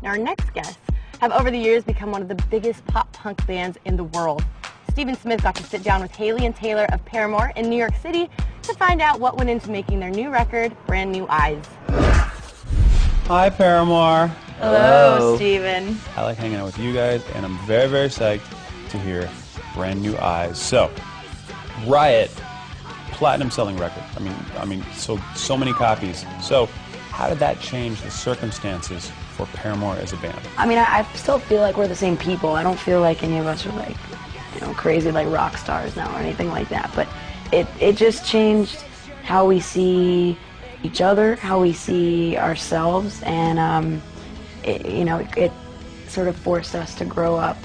Now our next guests have over the years become one of the biggest pop-punk bands in the world. Stephen Smith got to sit down with Haley and Taylor of Paramore in New York City to find out what went into making their new record, Brand New Eyes. Hi, Paramore. Hello, Stephen. I like hanging out with you guys, and I'm very, very psyched to hear Brand New Eyes. So, Riot, platinum selling record. I mean, sold so many copies. So, how did that change the circumstances for Paramore as a band? I mean, I still feel like we're the same people. I don't feel like any of us are like, you know, crazy like rock stars now or anything like that. But it just changed how we see each other, how we see ourselves, and it sort of forced us to grow up.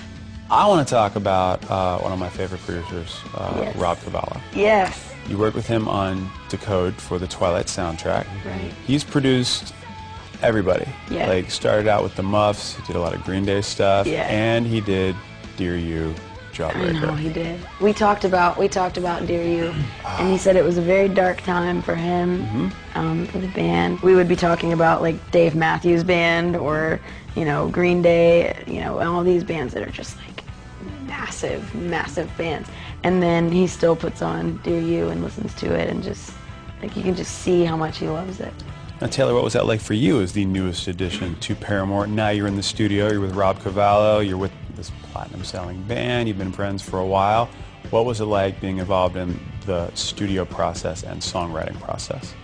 I want to talk about one of my favorite producers, Yes. Rob Cavallo. Yes. You worked with him on Decode for the Twilight soundtrack. Right. He's produced everybody. Yeah. Like, started out with the Muffs, he did a lot of Green Day stuff, Yeah. and he did Dear You, Jawbreaker. I know, he did. We talked about Dear You, and he said it was a very dark time for him, for the band. We would be talking about like Dave Matthews Band or, you know, Green Day, you know, all these bands that are just like massive, massive fans. And then he still puts on Dear You and listens to it, and just like you can just see how much he loves it. Now, Taylor, what was that like for you as the newest addition to Paramore? Now you're in the studio, you're with Rob Cavallo, you're with this platinum-selling band, you've been friends for a while. What was it like being involved in the studio process and songwriting process?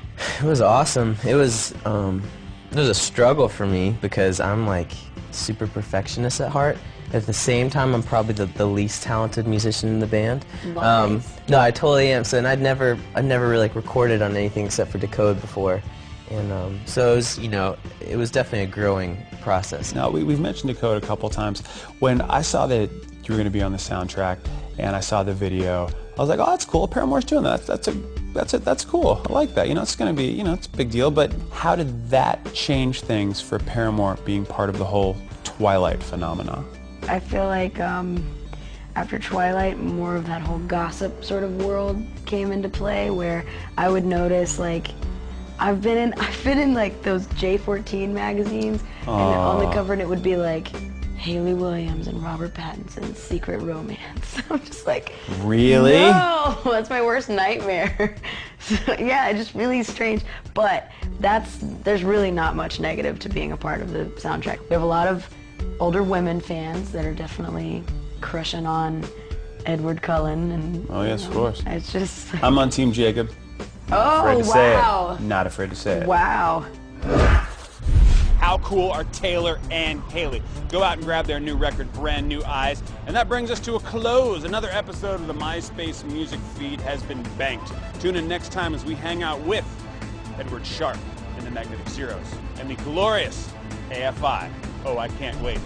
It was awesome. It was a struggle for me because I'm like super perfectionist at heart. At the same time, I'm probably the least talented musician in the band. Nice. No, I totally am. So, and I'd never really like recorded on anything except for Decode before, and so it was, you know, it was definitely a growing process. Now, we've mentioned Decode a couple times. When I saw that you were going to be on the soundtrack and I saw the video, I was like, oh, that's cool. Paramore's doing that. That's cool. I like that. You know, it's going to be, you know, it's a big deal. But how did that change things for Paramore being part of the whole Twilight phenomena? I feel like after Twilight, more of that whole gossip sort of world came into play, where I would notice, like, I've been in like those J14 magazines, and on the cover it would be like Haley Williams and Robert Pattinson's secret romance. I'm just like, really? No, that's my worst nightmare. So, yeah, just really strange. But there's really not much negative to being a part of the soundtrack. We have a lot of older women fans that are definitely crushing on Edward Cullen, and Oh yes, of course. it's just I'm on Team Jacob. oh Afraid to wow, say it. Not afraid to say it. wow. How cool are Taylor and Haley? Go out and grab their new record, Brand New Eyes. And that brings us to a close. Another episode of the MySpace music feed has been banked. Tune in next time as we hang out with Edward Sharpe and the Magnetic Zeros and the glorious AFI. Oh, I can't wait.